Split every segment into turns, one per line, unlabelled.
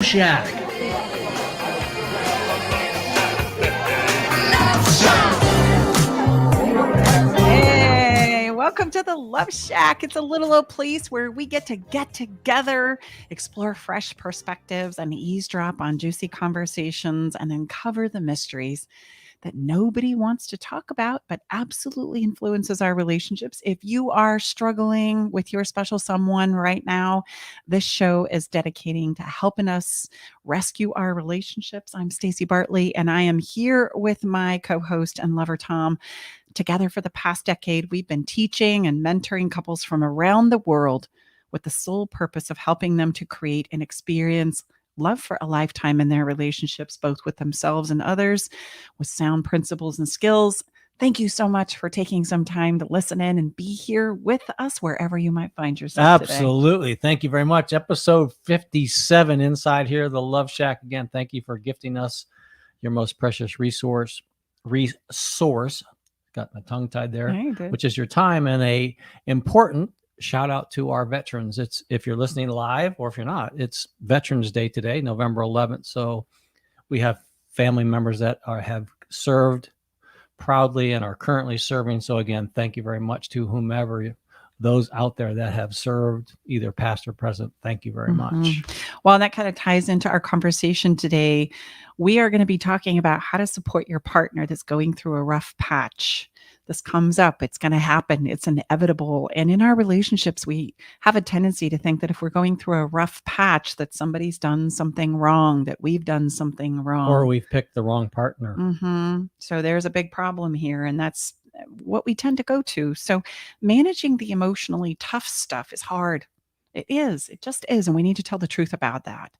Shack.
Hey, welcome to the Love Shack. It's a little old place where we get together, explore fresh perspectives, and eavesdrop on juicy conversations and uncover the mysteries that nobody wants to talk about, but absolutely influences our relationships. If you are struggling with your special someone right now, this show is dedicating to helping us rescue our relationships. I'm Stacey Bartley, and I am here with my co-host and lover, Tom. Together for the past decade, we've been teaching and mentoring couples from around the world with the sole purpose of helping them to create and experience love for a lifetime in their relationships, both with themselves and others, with sound principles and skills. Thank you so much for taking some time to listen in and be here with us wherever you might find yourself
Absolutely. Today. Thank you very much. Episode 57 inside here, the Love Shack. Again, thank you for gifting us your most precious resource. Got my tongue tied there, which is your time, and a important shout out to our veterans. It's, if you're listening live or if you're not, it's Veterans Day today, November 11th. So we have family members that have served proudly and are currently serving. So again, thank you very much to whomever, those out there that have served, either past or present. Thank you very much.
Well, that kind of ties into our conversation today. We are going to be talking about how to support your partner that's going through a rough patch. This comes up. It's going to happen. It's inevitable. And in our relationships, we have a tendency to think that if we're going through a rough patch, that somebody's done something wrong, that we've done something wrong.
Or we've picked the wrong partner.
So there's a big problem here. And that's what we tend to go to. So managing the emotionally tough stuff is hard. It is. It just is. And we need to tell the truth about that.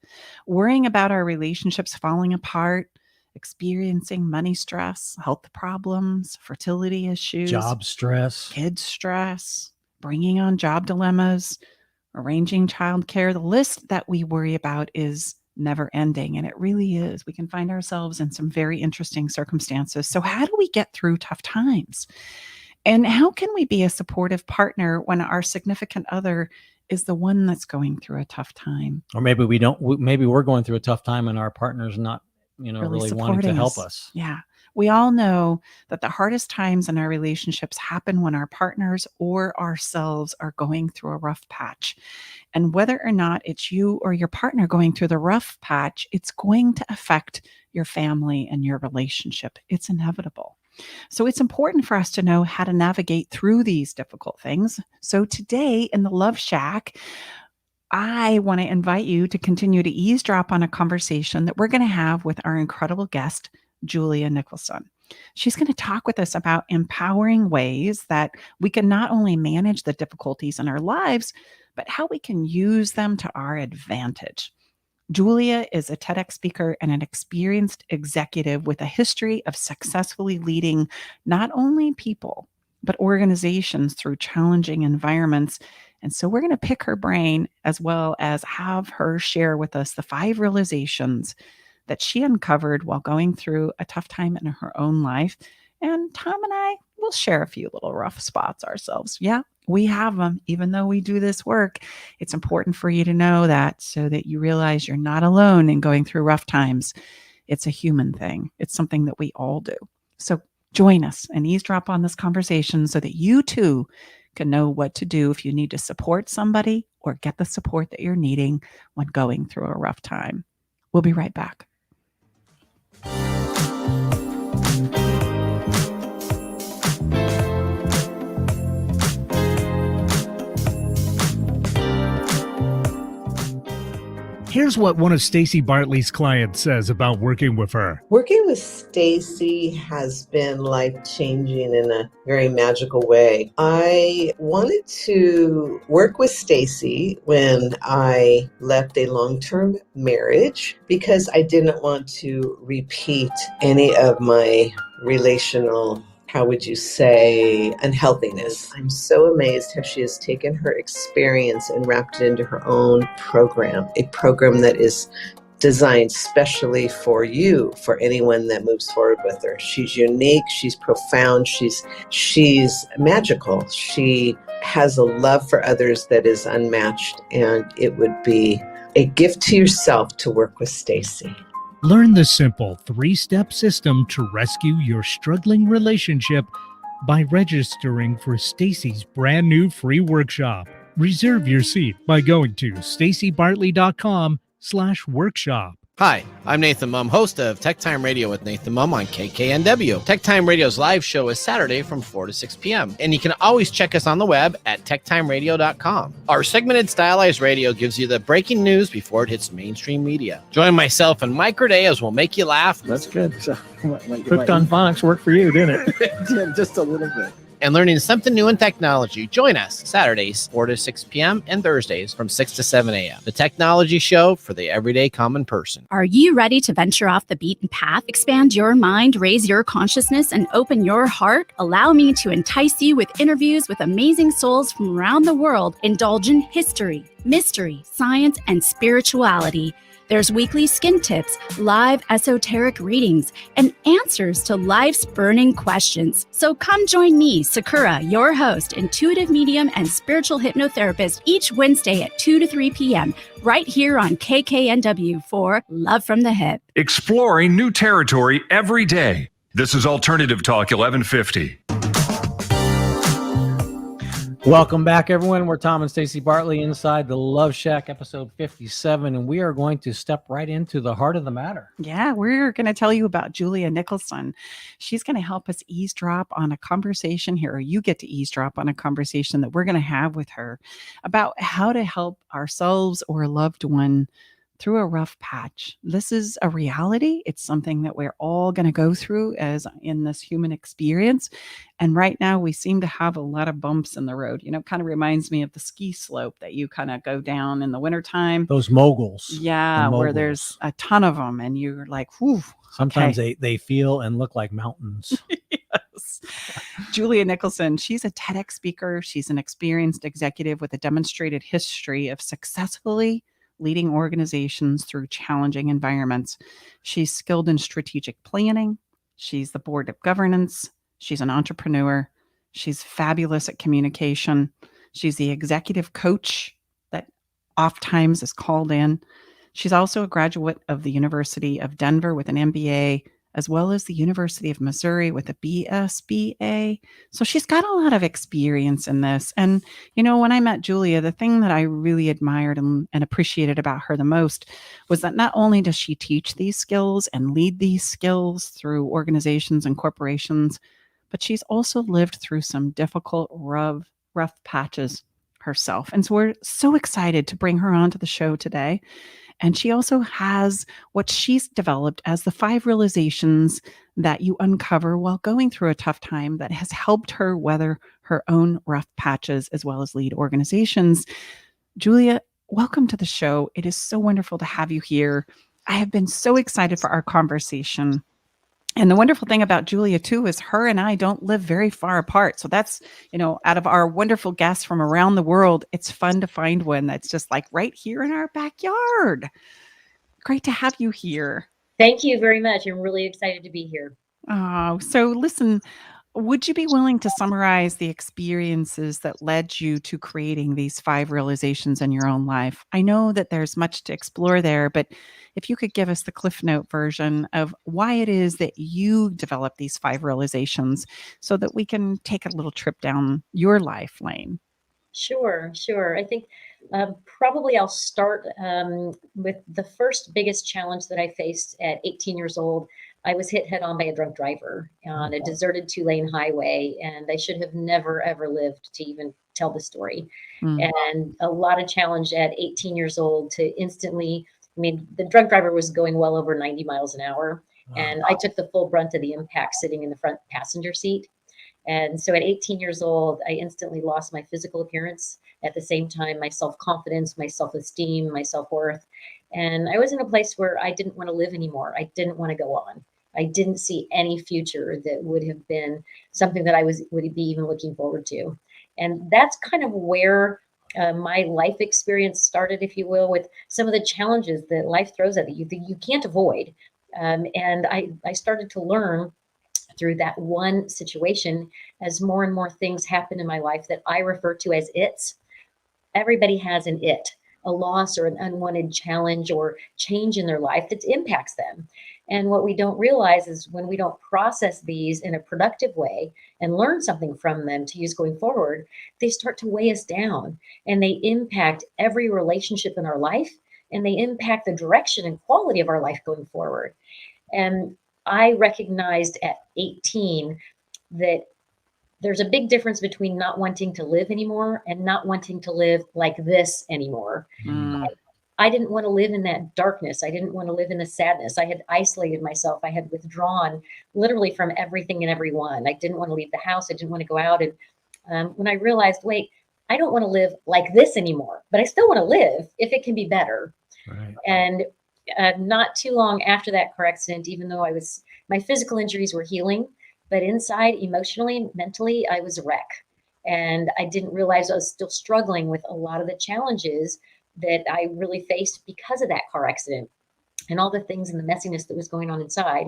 Worrying about our relationships falling apart, experiencing money stress, health problems, fertility issues,
job stress,
kids stress, bringing on job dilemmas, arranging childcare. The list that we worry about is never ending. And it really is. We can find ourselves in some very interesting circumstances. So how do we get through tough times? And how can we be a supportive partner when our significant other is the one that's going through a tough time?
Or maybe we don't, maybe we're going through a tough time and our partner's not, really wanting to help us.
Yeah. We all know that the hardest times in our relationships happen when our partners or ourselves are going through a rough patch. And whether or not it's you or your partner going through the rough patch, it's going to affect your family and your relationship. It's inevitable. So it's important for us to know how to navigate through these difficult things. So today in the Love Shack, I want to invite you to continue to eavesdrop on a conversation that we're going to have with our incredible guest, Julia Nicholson. She's going to talk with us about empowering ways that we can not only manage the difficulties in our lives, but how we can use them to our advantage. Julia is a TEDx speaker and an experienced executive with a history of successfully leading not only people, but organizations through challenging environments. And so we're going to pick her brain as well as have her share with us the 5 realizations that she uncovered while going through a tough time in her own life. And Tom and I will share a few little rough spots ourselves. Yeah, we have them. Even though we do this work, it's important for you to know that so that you realize you're not alone in going through rough times. It's a human thing. It's something that we all do. So join us and eavesdrop on this conversation so that you too can know what to do if you need to support somebody or get the support that you're needing when going through a rough time. We'll be right back.
Here's what one of Stacey Bartley's clients says about working with her.
Working with Stacey has been life-changing in a very magical way. I wanted to work with Stacey when I left a long-term marriage because I didn't want to repeat any of my relational, how would you say, unhealthiness. I'm so amazed how she has taken her experience and wrapped it into her own program, a program that is designed specially for you, for anyone that moves forward with her. She's unique, she's profound, she's magical. She has a love for others that is unmatched, and it would be a gift to yourself to work with Stacy.
Learn the simple 3-step system to rescue your struggling relationship by registering for Stacy's brand new free workshop. Reserve your seat by going to stacybartley.com/workshop.
Hi, I'm Nathan Mum, host of Tech Time Radio with Nathan Mum on KKNW. Tech Time Radio's live show is Saturday from 4 to 6 p.m. And you can always check us on the web at techtimeradio.com. Our segmented stylized radio gives you the breaking news before it hits mainstream media. Join myself and Mike Corday as we'll make you laugh.
That's good. So,
Hooked on Phonics worked for you, didn't it?
It did, just a little bit.
And learning something new in technology. Join us Saturdays, 4 to 6 p.m. and Thursdays from 6 to 7 a.m. The technology show for the everyday common person.
Are you ready to venture off the beaten path, expand your mind, raise your consciousness, and open your heart? Allow me to entice you with interviews with amazing souls from around the world. Indulge in history, mystery, science, and spirituality. There's weekly skin tips, live esoteric readings, and answers to life's burning questions. So come join me, Sakura, your host, intuitive medium and spiritual hypnotherapist, each Wednesday at 2 to 3 p.m. right here on KKNW for Love from the Hip.
Exploring new territory every day. This is Alternative Talk 1150.
Welcome back, everyone. We're Tom and Stacy Bartley inside the Love Shack, episode 57, and we are going to step right into the heart of the matter.
Yeah, we're going to tell you about Julia Nicholson. She's going to help us eavesdrop on a conversation here, or you get to eavesdrop on a conversation that we're going to have with her about how to help ourselves or a loved one through a rough patch. This is a reality. It's something that we're all going to go through as in this human experience. And right now we seem to have a lot of bumps in the road. You know, it kind of reminds me of the ski slope that you kind of go down in the wintertime.
Those moguls.
Yeah, where there's a ton of them and you're like, whew.
Sometimes they feel and look like mountains.
Yes. Julia Nicholson, she's a TEDx speaker. She's an experienced executive with a demonstrated history of successfully leading organizations through challenging environments. She's skilled in strategic planning. She's the board of governance. She's an entrepreneur. She's fabulous at communication. She's the executive coach that oftentimes is called in. She's also a graduate of the University of Denver with an MBA, as well as the University of Missouri with a BSBA. So she's got a lot of experience in this. And, you know, when I met Julia, the thing that I really admired and appreciated about her the most was that not only does she teach these skills and lead these skills through organizations and corporations, but she's also lived through some difficult, rough patches herself. And so we're so excited to bring her onto the show today. And she also has what she's developed as the 5 realizations that you uncover while going through a tough time that has helped her weather her own rough patches as well as lead organizations. Julia, welcome to the show. It is so wonderful to have you here. I have been so excited for our conversation. And the wonderful thing about Julia, too, is her and I don't live very far apart. So that's, you know, out of our wonderful guests from around the world, it's fun to find one that's just like right here in our backyard. Great to have you here.
Thank you very much. I'm really excited to be here.
Oh, so listen, would you be willing to summarize the experiences that led you to creating these 5 realizations in your own life? I know that there's much to explore there, but if you could give us the Cliff Note version of why it is that you developed these 5 realizations so that we can take a little trip down your life lane.
Sure. I think probably I'll start with the first biggest challenge that I faced at 18 years old. I was hit head on by a drunk driver on a deserted 2-lane highway, and I should have never, ever lived to even tell the story. And a lot of challenge at 18 years old to instantly, I mean, the drunk driver was going well over 90 miles an hour, and I took the full brunt of the impact sitting in the front passenger seat. And so at 18 years old, I instantly lost my physical appearance. At the same time, my self-confidence, my self-esteem, my self-worth. And I was in a place where I didn't want to live anymore. I didn't want to go on. I didn't see any future that would have been something that I would be even looking forward to. And that's kind of where my life experience started, if you will, with some of the challenges that life throws at you that you can't avoid. And I started to learn through that one situation as more and more things happen in my life that I refer to as its. Everybody has an it. a loss or an unwanted challenge or change in their life that impacts them. And what we don't realize is when we don't process these in a productive way and learn something from them to use going forward, they start to weigh us down and they impact every relationship in our life, and they impact the direction and quality of our life going forward. And I recognized at 18 that there's a big difference between not wanting to live anymore and not wanting to live like this anymore. I didn't want to live in that darkness. I didn't want to live in the sadness. I had isolated myself. I had withdrawn literally from everything and everyone. I didn't want to leave the house. I didn't want to go out. And when I realized, wait, I don't want to live like this anymore, but I still want to live if it can be better.
Right.
And not too long after that car accident, even though my physical injuries were healing, but inside, emotionally, mentally, I was a wreck. And I didn't realize I was still struggling with a lot of the challenges that I really faced because of that car accident and all the things and the messiness that was going on inside.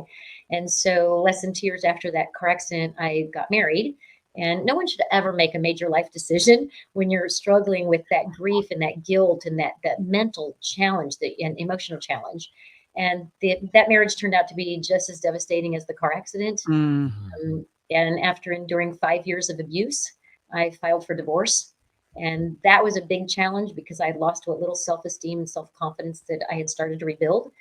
And so less than 2 years after that car accident, I got married. And no one should ever make a major life decision when you're struggling with that grief and that guilt and that mental challenge, and emotional challenge. And that marriage turned out to be just as devastating as the car accident. And after enduring 5 years of abuse, I filed for divorce. And that was a big challenge because I had lost what little self-esteem and self-confidence that I had started to rebuild.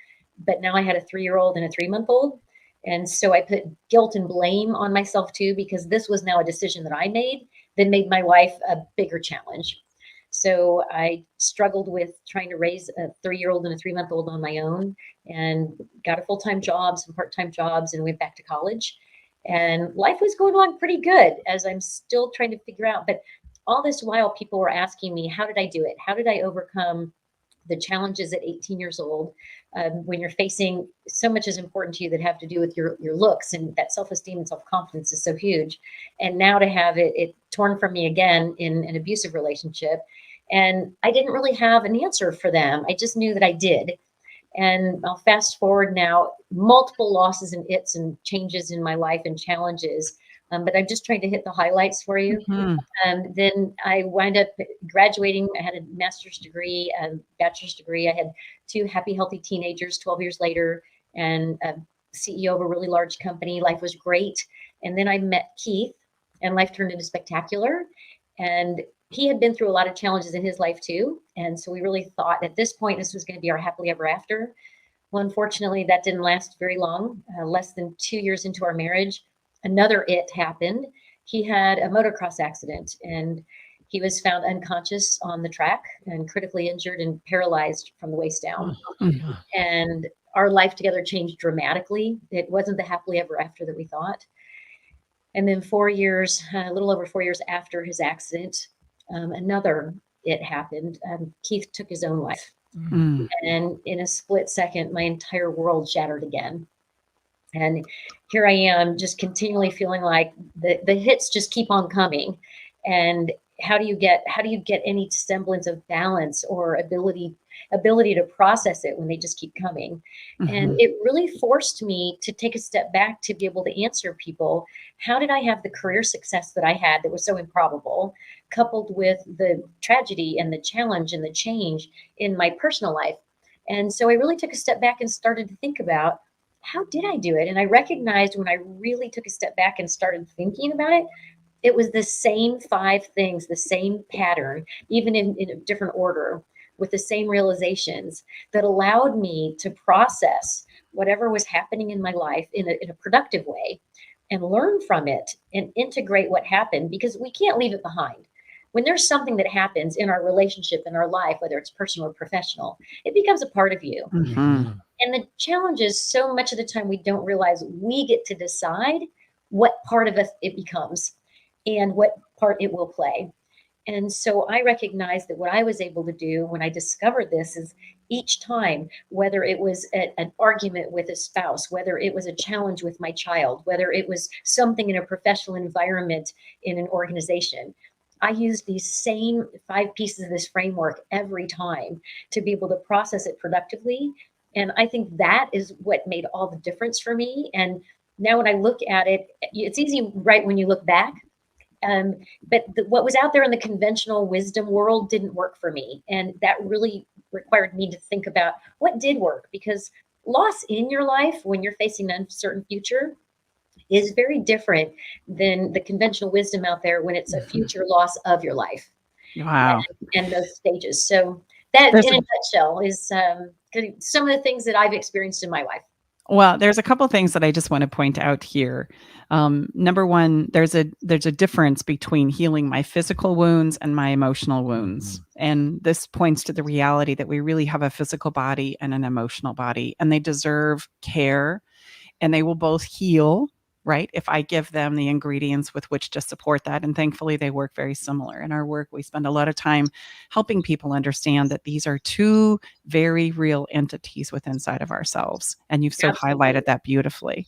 But now I had a 3-year-old and a 3-month-old. And so I put guilt and blame on myself too, because this was now a decision that I made that made my life a bigger challenge. So I struggled with trying to raise a 3-year-old and a 3-month-old on my own, and got a full-time job, some part-time jobs, and went back to college. And life was going on pretty good as I'm still trying to figure out. But all this while, people were asking me, how did I do it? How did I overcome the challenges at 18 years old when you're facing so much is important to you that have to do with your looks, and that self-esteem and self-confidence is so huge. And now to have it torn from me again in an abusive relationship. And I didn't really have an answer for them. I just knew that I did. And I'll fast forward now, multiple losses and its and changes in my life and challenges. But I'm just trying to hit the highlights for you. Then I wind up graduating. I had a master's degree, a bachelor's degree. I had 2 happy, healthy teenagers 12 years later, and a CEO of a really large company. Life was great. And then I met Keith, and life turned into spectacular. And he had been through a lot of challenges in his life too. And so we really thought at this point, this was going to be our happily ever after. Well, unfortunately, that didn't last very long. Less than 2 years into our marriage, another it happened. He had a motocross accident, and he was found unconscious on the track and critically injured and paralyzed from the waist down. And our life together changed dramatically. It wasn't the happily ever after that we thought. And then 4 years, a little over 4 years after his accident, another it happened. Keith took his own life. And in a split second, my entire world shattered again. And here I am, just continually feeling like the hits just keep on coming. And how do you get any semblance of balance or ability to process it when they just keep coming? And it really forced me to take a step back to be able to answer people. How did I have the career success that I had that was so improbable, coupled with the tragedy and the challenge and the change in my personal life? And so I really took a step back and started to think about, how did I do it? And I recognized when I really took a step back and started thinking about it, it was the same 5 things, the same pattern, even in a different order, with the same realizations that allowed me to process whatever was happening in my life in a productive way, and learn from it and integrate what happened, because we can't leave it behind. When there's something that happens in our relationship, in our life, whether it's personal or professional, it becomes a part of you. And the challenge is, so much of the time we don't realize we get to decide what part of us it becomes and what part it will play. And so I recognize that what I was able to do when I discovered this is, each time, whether it was an argument with a spouse, whether it was a challenge with my child, whether it was something in a professional environment in an organization, I used these same 5 pieces of this framework every time to be able to process it productively. And I think that is what made all the difference for me. And now when I look at it, it's easy, right, when you look back, But what was out there in the conventional wisdom world didn't work for me. And that really required me to think about what did work, because loss in your life when you're facing an uncertain future is very different than the conventional wisdom out there when it's a future loss of your life.
Wow.
And those stages. So that, in a nutshell, is some of the things that I've experienced in my life.
Well, there's a couple of things that I just want to point out here. Number one, there's a difference between healing my physical wounds and my emotional wounds. And this points to the reality that we really have a physical body and an emotional body, and they deserve care, and they will both heal, right? If I give them the ingredients with which to support that. And thankfully, they work very similar. In our work, we spend a lot of time helping people understand that these are two very real entities within inside of ourselves. And you've so highlighted that beautifully.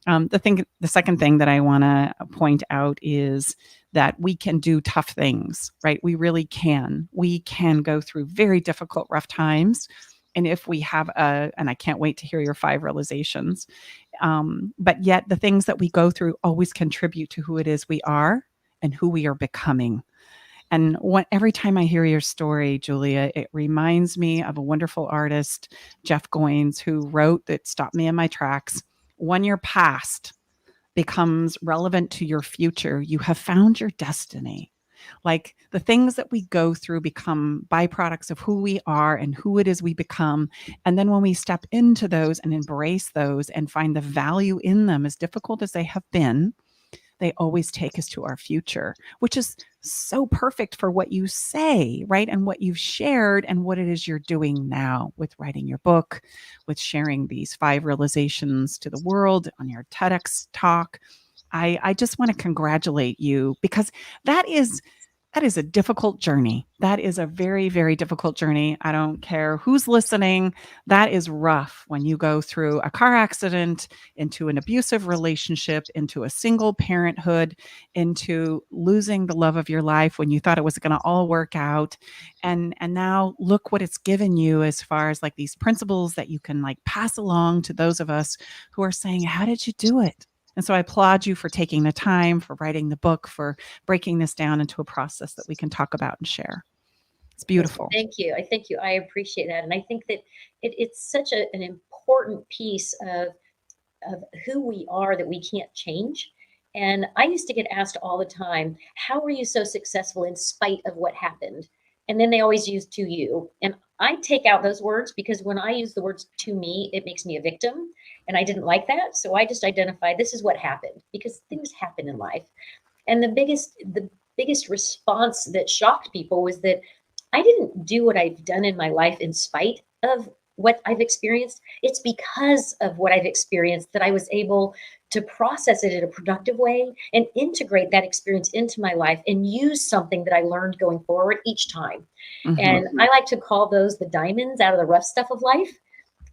The second thing that I want to point out is that we can do tough things, right? We really can. We can go through very difficult, rough times. And if we have and I can't wait to hear your 5 realizations, but yet the things that we go through always contribute to who it is we are and who we are becoming. And every time I hear your story, Julia, it reminds me of a wonderful artist, Jeff Goins, who wrote that stopped me in my tracks. When your past becomes relevant to your future, you have found your destiny. Like the things that we go through become byproducts of who we are and who it is we become. And then when we step into those and embrace those and find the value in them, as difficult as they have been, they always take us to our future, which is so perfect for what you say, right? And what you've shared and what it is you're doing now with writing your book, with sharing these 5 realizations to the world on your TEDx talk. I just want to congratulate you, because that is a difficult journey. That is a very, very difficult journey. I don't care who's listening. That is rough when you go through a car accident, into an abusive relationship, into a single parenthood, into losing the love of your life when you thought it was going to all work out. And now look what it's given you as far as like these principles that you can like pass along to those of us who are saying, how did you do it? And so I applaud you for taking the time, for writing the book, for breaking this down into a process that we can talk about and share. It's beautiful.
Thank you. I appreciate that. And I think that it's such an important piece of who we are that we can't change. And I used to get asked all the time, how were you so successful in spite of what happened? And then they always use to you. And I take out those words, because when I use the words to me, it makes me a victim. And I didn't like that. So I just identified this is what happened, because things happen in life. And the biggest response that shocked people was that I didn't do what I've done in my life in spite of what I've experienced. It's because of what I've experienced that I was able to process it in a productive way and integrate that experience into my life and use something that I learned going forward each time. Mm-hmm. And I like to call those the diamonds out of the rough stuff of life,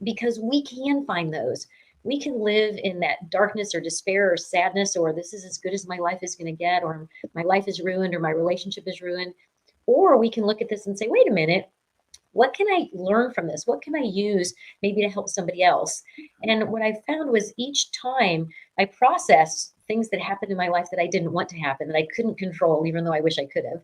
because we can find those. We can live in that darkness or despair or sadness, or this is as good as my life is going to get, or my life is ruined, or my relationship is ruined. Or we can look at this and say, wait a minute, what can I learn from this? What can I use maybe to help somebody else? And what I found was each time I processed things that happened in my life that I didn't want to happen, that I couldn't control, even though I wish I could have,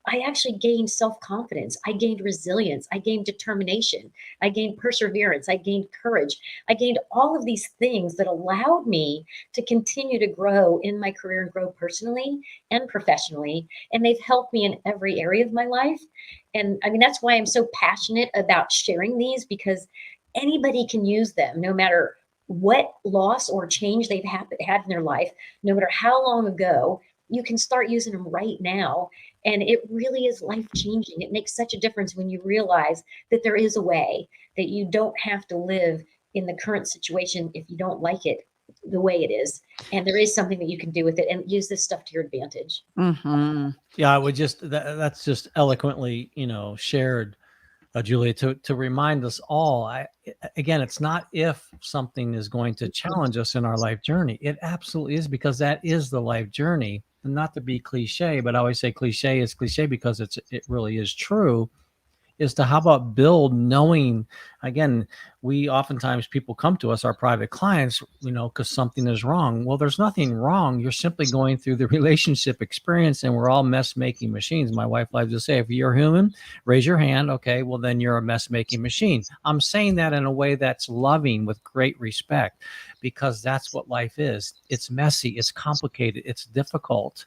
I actually gained self-confidence. I gained resilience. I gained determination. I gained perseverance. I gained courage. I gained all of these things that allowed me to continue to grow in my career and grow personally and professionally. And they've helped me in every area of my life. And I mean, that's why I'm so passionate about sharing these, because anybody can use them, no matter what loss or change they've had in their life, no matter how long ago. You can start using them right now. And it really is life-changing. It makes such a difference when you realize that there is a way, that you don't have to live in the current situation if you don't like it the way it is. And there is something that you can do with it, and use this stuff to your advantage.
Mm-hmm.
Yeah, I would that's just eloquently, shared, Julia, to remind us all. Again, it's not if something is going to challenge us in our life journey. It absolutely is, because that is the life journey. And not to be cliche, but I always say cliche is cliche because it really is true. is to how about build knowing, again, we oftentimes people come to us, our private clients, because something is wrong. Well, there's nothing wrong. You're simply going through the relationship experience, and we're all mess making machines. My wife likes to say, if you're human, raise your hand. Okay, well, then you're a mess making machine. I'm saying that in a way that's loving with great respect, because that's what life is. It's messy, it's complicated, it's difficult.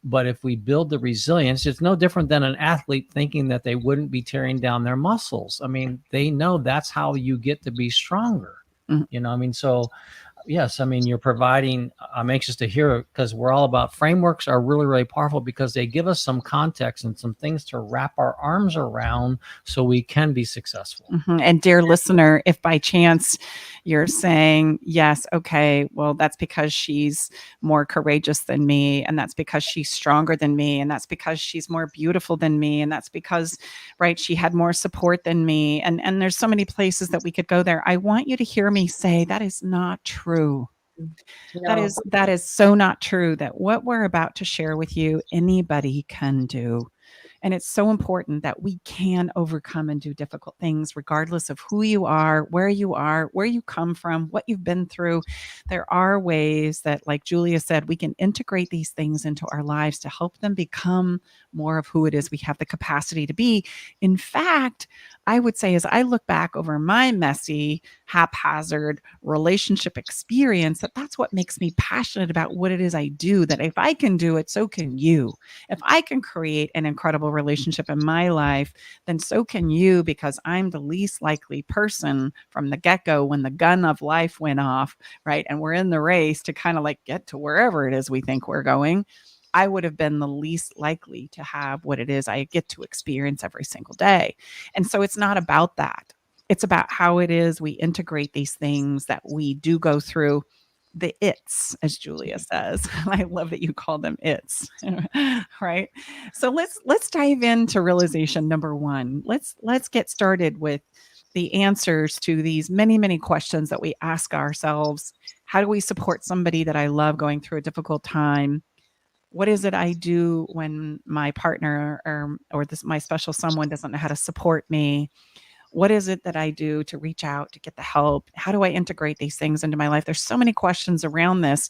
But if we build the resilience, it's no different than an athlete thinking that they wouldn't be tearing down their muscles. I mean, they know that's how you get to be stronger. So yes, I mean, you're providing, I'm anxious to hear it, because we're all about frameworks are really, really powerful because they give us some context and some things to wrap our arms around so we can be successful.
And dear listener, if by chance you're saying, yes, okay, well, that's because she's more courageous than me, and that's because she's stronger than me, and that's because she's more beautiful than me, and that's because, right, she had more support than me. And there's so many places that we could go there. I want you to hear me say that is not true.
No.
That is so not true, that what we're about to share with you, anybody can do. And it's so important that we can overcome and do difficult things, regardless of who you are, where you come from, what you've been through. There are ways that, like Julia said, we can integrate these things into our lives to help them become more of who it is we have the capacity to be. In fact, I would say, as I look back over my messy, haphazard relationship experience, that's what makes me passionate about what it is I do, that if I can do it, so can you. If I can create an incredible relationship in my life, then so can you, because I'm the least likely person from the get-go when the gun of life went off, right? And we're in the race to kind of like get to wherever it is we think we're going. I would have been the least likely to have what it is I get to experience every single day. And so it's not about that. It's about how it is we integrate these things that we do go through, the its, as Julia says. I love that you call them its, right? So let's dive into realization number one. Let's get started with the answers to these many, many questions that we ask ourselves. How do we support somebody that I love going through a difficult time? What is it I do when my partner or my special someone doesn't know how to support me? What is it that I do to reach out to get the help? How do I integrate these things into my life? There's so many questions around this.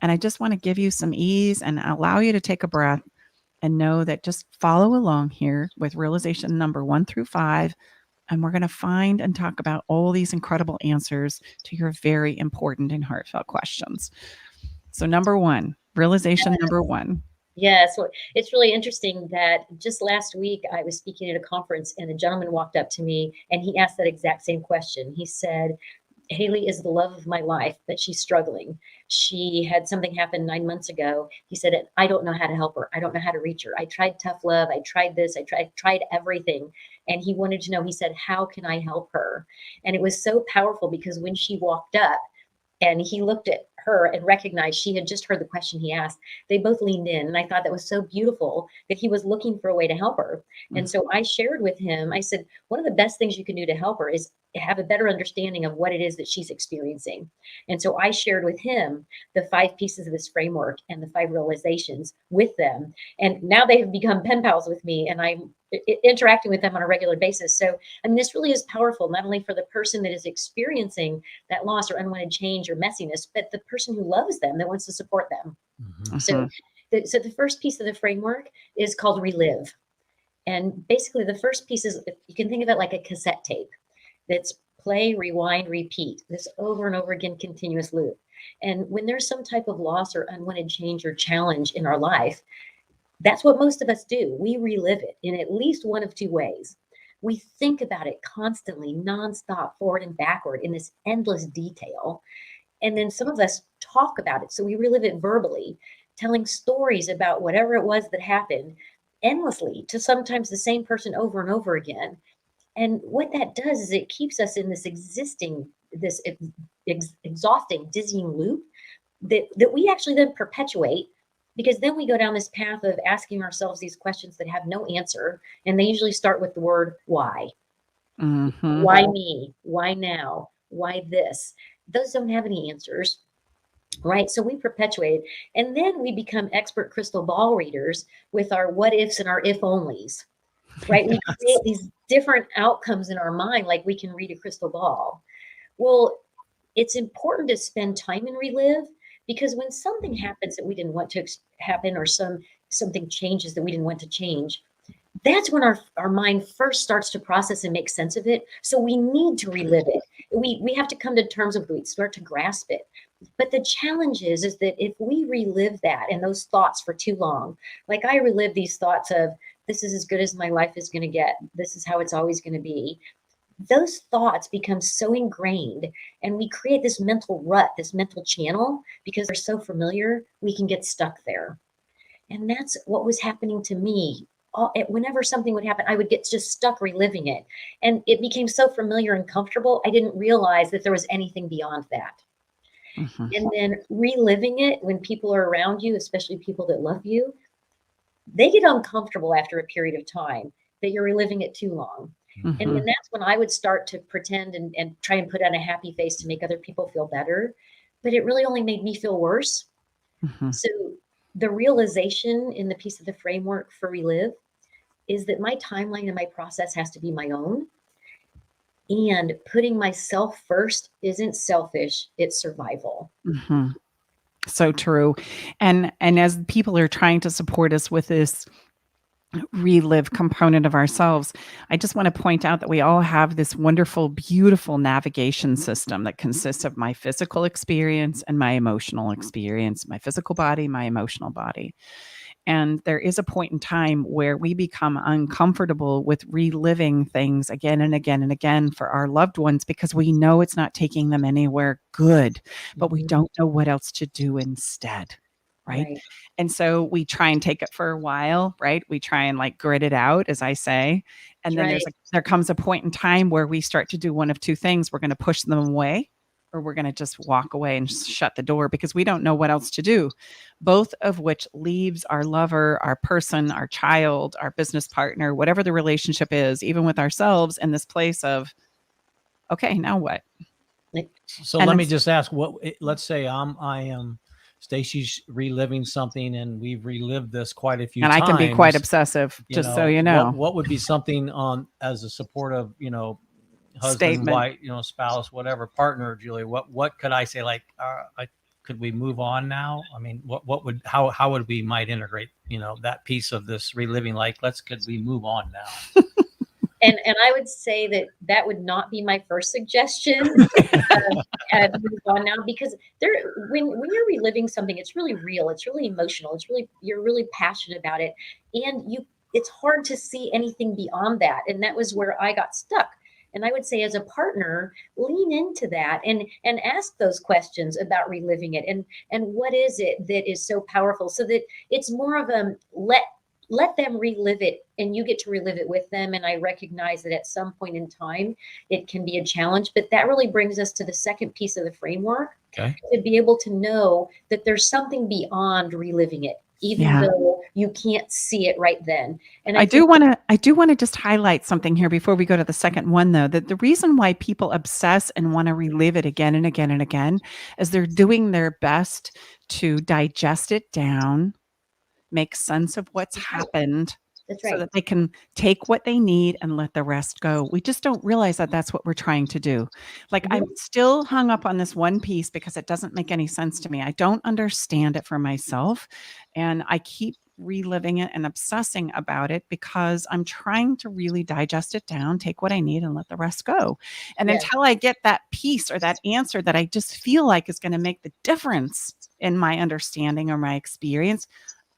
And I just want to give you some ease and allow you to take a breath and know that just follow along here with realization number 1 through 5. And we're going to find and talk about all these incredible answers to your very important and heartfelt questions. So number 1, realization number 1.
Yeah, so it's really interesting that just last week I was speaking at a conference and a gentleman walked up to me and he asked that exact same question. He said, Haley is the love of my life, but she's struggling. She had something happen 9 months ago. He said, I don't know how to help her. I don't know how to reach her. I tried tough love. I tried this. I tried everything. And he wanted to know, he said, how can I help her? And it was so powerful because when she walked up and he looked at her and recognized she had just heard the question he asked, they both leaned in. And I thought that was so beautiful that he was looking for a way to help her. And so I shared with him, I said, one of the best things you can do to help her is have a better understanding of what it is that she's experiencing. And so I shared with him the 5 pieces of this framework and the 5 realizations with them. And now they have become pen pals with me and I'm interacting with them on a regular basis. So, I mean, this really is powerful, not only for the person that is experiencing that loss or unwanted change or messiness, but the person who loves them, that wants to support them. Mm-hmm. So the first piece of the framework is called Relive. And basically the first piece is, you can think of it like a cassette tape. That's play, rewind, repeat, this over and over again, continuous loop. And when there's some type of loss or unwanted change or challenge in our life, that's what most of us do. We relive it in at least one of 2 ways. We think about it constantly, nonstop, forward and backward in this endless detail. And then some of us talk about it. So we relive it verbally, telling stories about whatever it was that happened endlessly to sometimes the same person over and over again. And what that does is it keeps us in this exhausting, dizzying loop that we actually then perpetuate, because then we go down this path of asking ourselves these questions that have no answer. And they usually start with the word why. Mm-hmm. Why me? Why now? Why this? Those don't have any answers, right? So we perpetuate, and then we become expert crystal ball readers with our what ifs and our if onlys. right? We
Yes.
create these different outcomes in our mind, like we can read a crystal ball. Well, it's important to spend time in Relive, because when something happens that we didn't want to happen, or something changes that we didn't want to change, that's when our mind first starts to process and make sense of it. So we need to relive it. We have to come to terms with it. We start to grasp it. But the challenge is that if we relive that and those thoughts for too long, like I relive these thoughts of, this is as good as my life is going to get, this is how it's always going to be, those thoughts become so ingrained, and we create this mental rut, this mental channel, because they're so familiar, we can get stuck there. And that's what was happening to me. Whenever something would happen, I would get just stuck reliving it. And it became so familiar and comfortable, I didn't realize that there was anything beyond that.
Mhm.
And then reliving it when people are around you, especially people that love you, they get uncomfortable after a period of time that you're reliving it too long. And
Mhm.
then that's when I would start to pretend and try and put on a happy face to make other people feel better. But it really only made me feel worse.
Mhm.
So the realization in the piece of the framework for Relive is that my timeline and my process has to be my own. And putting myself first isn't selfish, it's survival.
Mhm. So true. And as people are trying to support us with this relive component of ourselves, I just want to point out that we all have this wonderful, beautiful navigation system that consists of my physical experience and my emotional experience, my physical body, my emotional body. And there is a point in time where we become uncomfortable with reliving things again and again and again for our loved ones, because we know it's not taking them anywhere good, but we don't know what else to do instead. Right.
Right.
And so we try and take it for a while, right? We try and like grit it out, as I say. And then
Right.
there comes a point in time where we start to do one of two things. We're going to push them away, or we're going to just walk away and shut the door, because we don't know what else to do. Both of which leaves our lover, our person, our child, our business partner, whatever the relationship is, even with ourselves, in this place of, okay, now what?
So
And
let me
it's-
just ask, let's say I am Stacy's reliving something, and we've relived this quite a few
And
times.
I can be quite obsessive, just so you know.
What would be something on as a supportive, husband,
Statement.
wife, spouse, whatever, partner, Julia? What could I say? Like, could we move on now? I mean, how would we might integrate, that piece of this reliving? Like, could we move on now?
And I would say that would not be my first suggestion. Move on now, because when you're reliving something, it's really real, it's really emotional, you're really passionate about it, and it's hard to see anything beyond that. And that was where I got stuck. And I would say, as a partner, lean into that and ask those questions about reliving it, and what is it that is so powerful, so that it's more of a let them relive it, and you get to relive it with them. And I recognize that at some point in time it can be a challenge, but that really brings us to the second piece of the framework.
Okay.
To be able to know that there's something beyond reliving it, even
Yeah.
though you can't see it right then. And
I do want to just highlight something here before we go to the second one, though, that the reason why people obsess and want to relive it again and again and again is they're doing their best to digest it down, make sense of what's happened,
That's
so
right.
that they can take what they need and let the rest go. We just don't realize that that's what we're trying to do. Like, I'm still hung up on this one piece because it doesn't make any sense to me. I don't understand it for myself, and I keep reliving it and obsessing about it because I'm trying to really digest it down, take what I need, and let the rest go. And
Yes.
until I get that piece or that answer that I just feel like is going to make the difference in my understanding or my experience,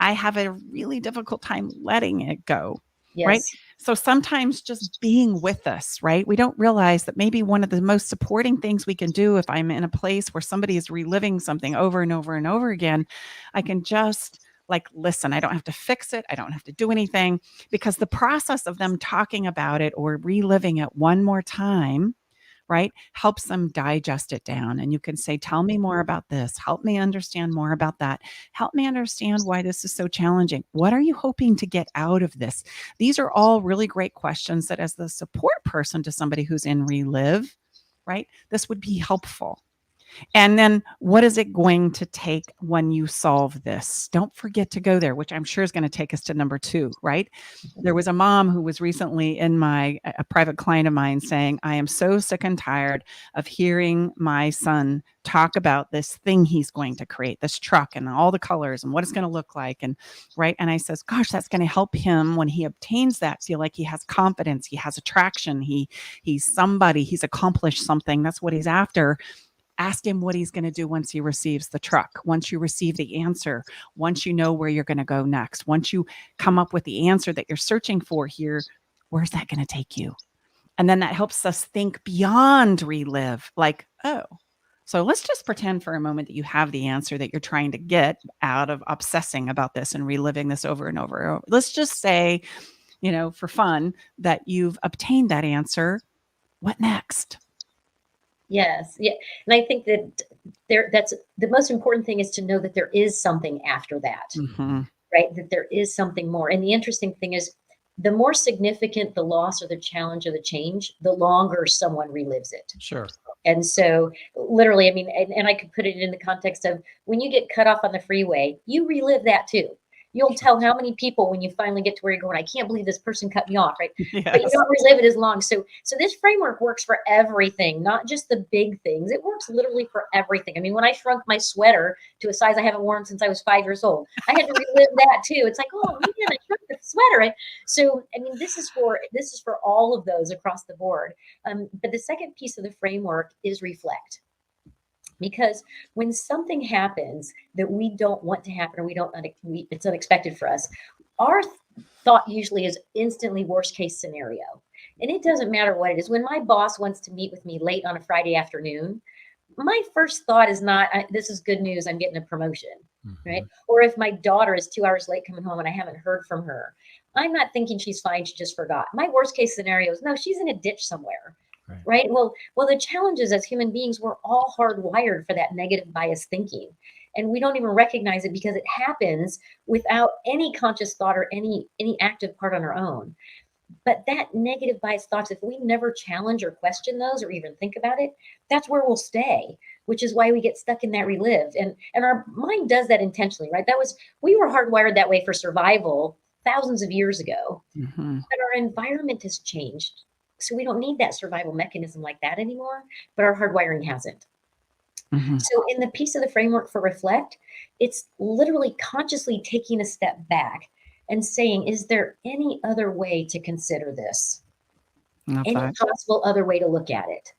I have a really difficult time letting it go.
Yes.
Right. So sometimes just being with us, right? We don't realize that maybe one of the most supporting things we can do, if I'm in a place where somebody is reliving something over and over and over again, I can just like listen. I don't have to fix it. I don't have to do anything, because the process of them talking about it or reliving it one more time, right, helps them digest it down. And you can say, tell me more about this. Help me understand more about that. Help me understand why this is so challenging. What are you hoping to get out of this? These are all really great questions that, as the support person to somebody who's in Relive, right, this would be helpful. And then what is it going to take when you solve this? Don't forget to go there, which I'm sure is going to take us to number 2, right? There was a mom who was recently in a private client of mine saying, I am so sick and tired of hearing my son talk about this thing he's going to create, this truck and all the colors and what it's going to look like. And right. And I says, gosh, that's going to help him when he obtains that, feel like he has confidence, he has attraction, he's somebody, he's accomplished something. That's what he's after. Ask him what he's going to do once he receives the truck, once you receive the answer, once you know where you're going to go next, once you come up with the answer that you're searching for here, where's that going to take you? And then that helps us think beyond relive, like, oh, so let's just pretend for a moment that you have the answer that you're trying to get out of obsessing about this and reliving this over and over. Let's just say, for fun, that you've obtained that answer. What next?
Yes. Yeah. And I think that that's the most important thing, is to know that there is something after that, right? That there is something more. And the interesting thing is, the more significant the loss or the challenge or the change, the longer someone relives it.
Sure.
And so literally, I mean, and I could put it in the context of when you get cut off on the freeway, you relive that too. You'll tell how many people when you finally get to where you're going, I can't believe this person cut me off, right? Yes. But you don't relive it as long. So this framework works for everything, not just the big things. It works literally for everything. I mean, when I shrunk my sweater to a size I haven't worn since I was 5 years old, I had to relive that too. It's like, oh man, I shrunk the sweater, right? So, I mean, this is for all of those across the board. But the second piece of the framework is reflect. Because when something happens that we don't want to happen, or it's unexpected for us, our thought usually is instantly worst case scenario. And it doesn't matter what it is. When my boss wants to meet with me late on a Friday afternoon, my first thought is not, this is good news, I'm getting a promotion, right? Or if my daughter is 2 hours late coming home and I haven't heard from her, I'm not thinking she's fine, she just forgot. My worst case scenario is, no, she's in a ditch somewhere. Right. Well, the challenge is, as human beings, we're all hardwired for that negative bias thinking. And we don't even recognize it because it happens without any conscious thought or any active part on our own. But that negative bias thoughts, if we never challenge or question those or even think about it, that's where we'll stay, which is why we get stuck in that relive. And our mind does that intentionally, right? We were hardwired that way for survival thousands of years ago, but our environment has changed. So we don't need that survival mechanism like that anymore, but our hardwiring hasn't. So in the piece of the framework for reflect, it's literally consciously taking a step back and saying, is there any other way to consider this? Any possible other way to look at it?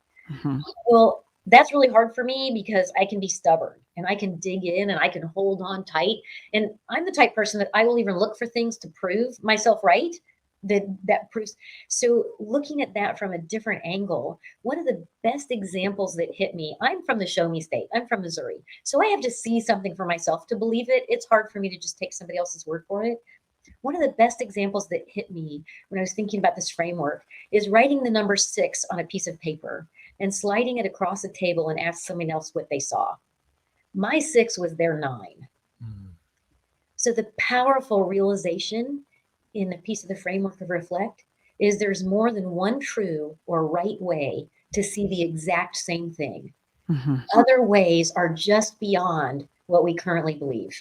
Well, that's really hard for me because I can be stubborn and I can dig in and I can hold on tight. And I'm the type person that I will even look for things to prove myself right. That proves. So looking at that from a different angle, one of the best examples that hit me, I'm from the show me state. I'm from Missouri. So I have to see something for myself to believe it. It's hard for me to just take somebody else's word for it. One of the best examples that hit me when I was thinking about this framework is writing the number 6 on a piece of paper and sliding it across the table and ask someone else what they saw. My 6 was their 9. So the powerful realization in the piece of the framework of reflect is there's more than one true or right way to see the exact same thing. Other ways are just beyond what we currently believe.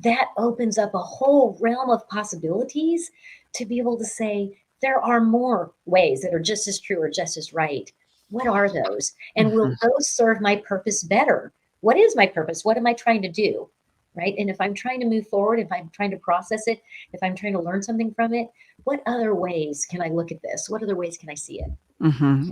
That opens up a whole realm of possibilities to be able to say, there are more ways that are just as true or just as right. What are those? And will those serve my purpose better? What is my purpose? What am I trying to do? Right? And if I'm trying to move forward, if I'm trying to process it, if I'm trying to learn something from it, what other ways can I look at this? What other ways can I see it?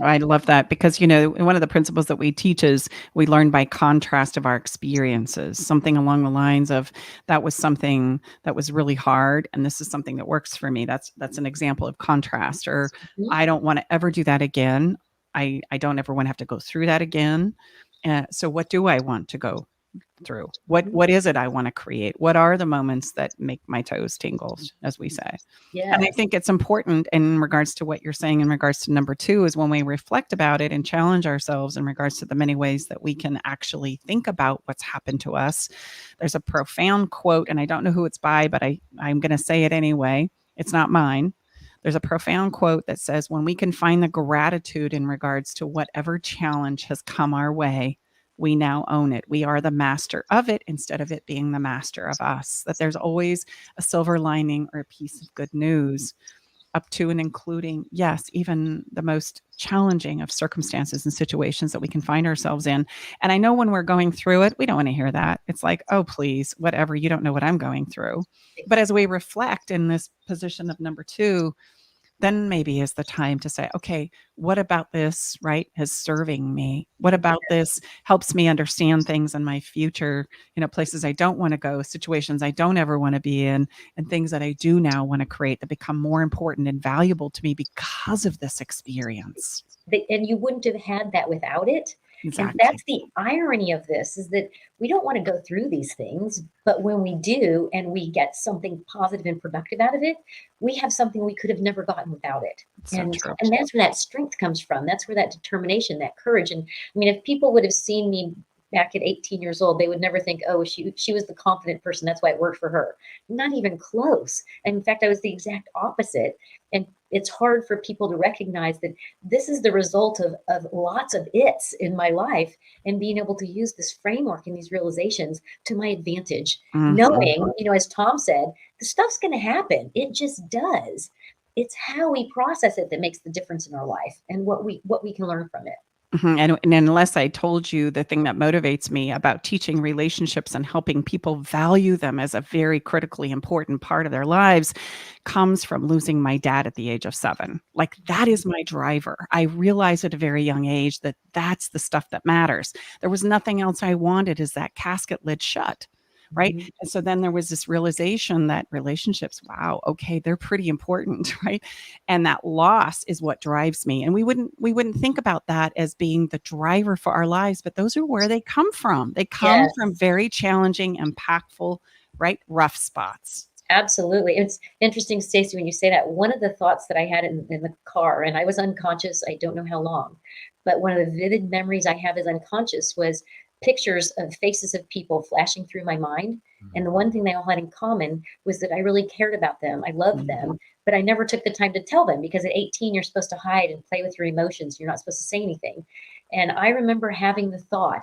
I love that because, one of the principles that we teach is we learn by contrast of our experiences, something along the lines of that was something that was really hard. And this is something that works for me. That's an example of contrast, or I don't want to ever do that again. I don't ever want to have to go through that again. So what do I want to go through? What is it I want to create? What are the moments that make my toes tingle, as we say? Yeah. And I think it's important in regards to what you're saying in regards to number 2 is when we reflect about it and challenge ourselves in regards to the many ways that we can actually think about what's happened to us. There's a profound quote, and I don't know who it's by, but I'm going to say it anyway. It's not mine. There's a profound quote that says, when we can find the gratitude in regards to whatever challenge has come our way, we now own it. We are the master of it instead of it being the master of us. That there's always a silver lining or a piece of good news, up to and including, yes, even the most challenging of circumstances and situations that we can find ourselves in. And I know when we're going through it, we don't want to hear that. It's like, oh, please, whatever, you don't know what I'm going through. But as we reflect in this position of number 2, then maybe is the time to say, okay, what about this, right, is serving me? What about this helps me understand things in my future, places I don't want to go, situations I don't ever want to be in, and things that I do now want to create that become more important and valuable to me because of this experience.
And you wouldn't have had that without it.
Exactly.
And that's the irony of this, is that we don't want to go through these things, but when we do and we get something positive and productive out of it, we have something we could have never gotten without it. And that's where that strength comes from. That's where that determination, that courage. And I mean, if people would have seen me back at 18 years old, they would never think, oh, she was the confident person, that's why it worked for her. Not even close. And in fact, I was the exact opposite. And it's hard for people to recognize that this is the result of lots of it's in my life, and being able to use this framework and these realizations to my advantage, knowing, as Tom said, the stuff's going to happen. It just does. It's how we process it that makes the difference in our life, and what we can learn from it.
And unless I told you, the thing that motivates me about teaching relationships and helping people value them as a very critically important part of their lives comes from losing my dad at the age of 7. Like, that is my driver. I realized at a very young age that that's the stuff that matters. There was nothing else I wanted as that casket lid shut. Right. Mm-hmm. And so then there was this realization that relationships, wow, okay, they're pretty important. Right. And that loss is what drives me. And we wouldn't think about that as being the driver for our lives, but those are where they come from. They come from very challenging, impactful, right, rough spots.
Absolutely. It's interesting, Stacey, when you say that. One of the thoughts that I had in the car, and I was unconscious, I don't know how long, but one of the vivid memories I have as unconscious was pictures of faces of people flashing through my mind. And the one thing they all had in common was that I really cared about them. I loved them, but I never took the time to tell them, because at 18, you're supposed to hide and play with your emotions. You're not supposed to say anything. And I remember having the thought,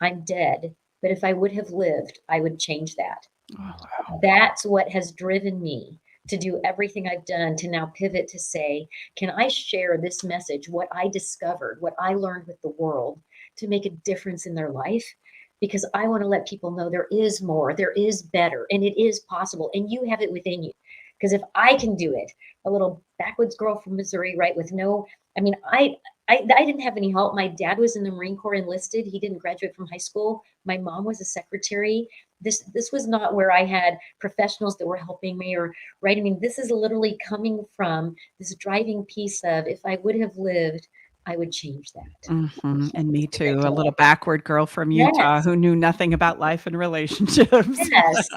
I'm dead, but if I would have lived, I would change that. Oh, wow. That's what has driven me to do everything I've done, to now pivot to say, can I share this message, what I discovered, what I learned with the world, to make a difference in their life? Because I want to let people know there is more, there is better, and it is possible, and you have it within you. Because if I can do it, a little backwoods girl from Missouri, right, with no, I mean, I didn't have any help. My dad was in the Marine Corps, enlisted. He didn't graduate from high school. My mom was a secretary. This was not where I had professionals that were helping me, or right. I mean, this is literally coming from this driving piece of, if I would have lived, I would change that.
Mm-hmm. And me too, a little backward girl from Utah who knew nothing about life and relationships.
Yes,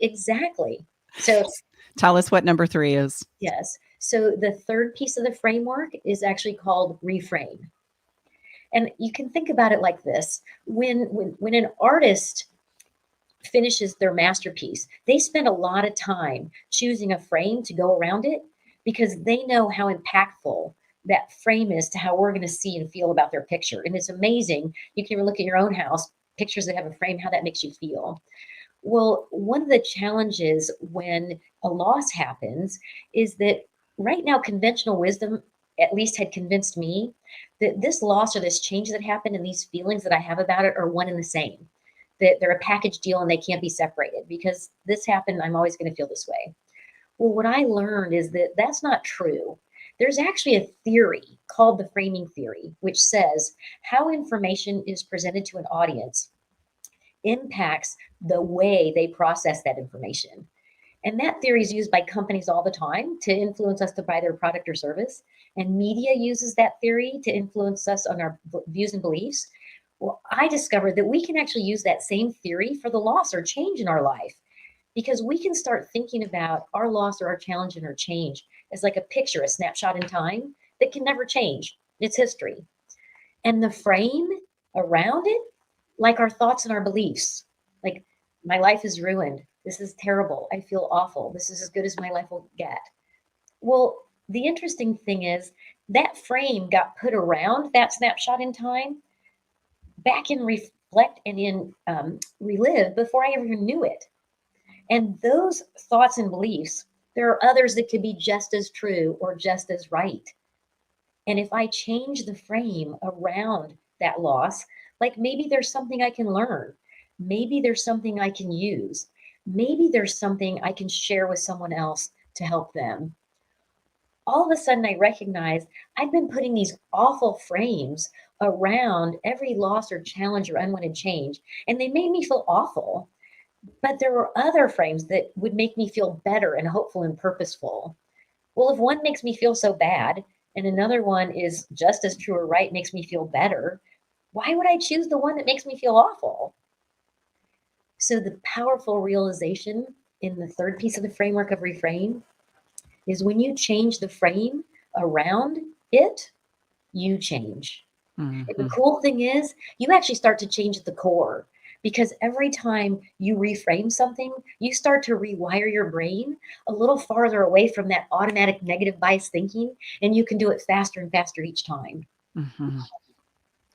exactly. So
tell us what number 3 is.
Yes. So the third piece of the framework is actually called Reframe. And you can think about it like this. When an artist finishes their masterpiece, they spend a lot of time choosing a frame to go around it, because they know how impactful that frame is to how we're going to see and feel about their picture. And it's amazing. You can even look at your own house, pictures that have a frame, how that makes you feel. Well, one of the challenges when a loss happens is that right now, conventional wisdom at least had convinced me that this loss or this change that happened and these feelings that I have about it are one and the same, that they're a package deal and they can't be separated. Because this happened, I'm always going to feel this way. Well, what I learned is that that's not true. There's actually a theory called the framing theory, which says how information is presented to an audience impacts the way they process that information. And that theory is used by companies all the time to influence us to buy their product or service. And media uses that theory to influence us on our views and beliefs. Well, I discovered that we can actually use that same theory for the loss or change in our life, because we can start thinking about our loss or our challenge and our change as like a picture, a snapshot in time that can never change. It's history. And the frame around it, like our thoughts and our beliefs, like, my life is ruined. This is terrible. I feel awful. This is as good as my life will get. Well, the interesting thing is that frame got put around that snapshot in time back in Reflect and in Relive before I ever knew it. And those thoughts and beliefs, there are others that could be just as true or just as right. And if I change the frame around that loss, like maybe there's something I can learn, maybe there's something I can use, maybe there's something I can share with someone else to help them. All of a sudden, I recognize I've been putting these awful frames around every loss or challenge or unwanted change, and they made me feel awful. But there were other frames that would make me feel better and hopeful and purposeful. Well, if one makes me feel so bad and another one is just as true or right, makes me feel better, why would I choose the one that makes me feel awful? So the powerful realization in the third piece of the framework of Reframe is when you change the frame around it, you change. And the cool thing is you actually start to change the core, because every time you reframe something, you start to rewire your brain a little farther away from that automatic negative bias thinking, and you can do it faster and faster each time.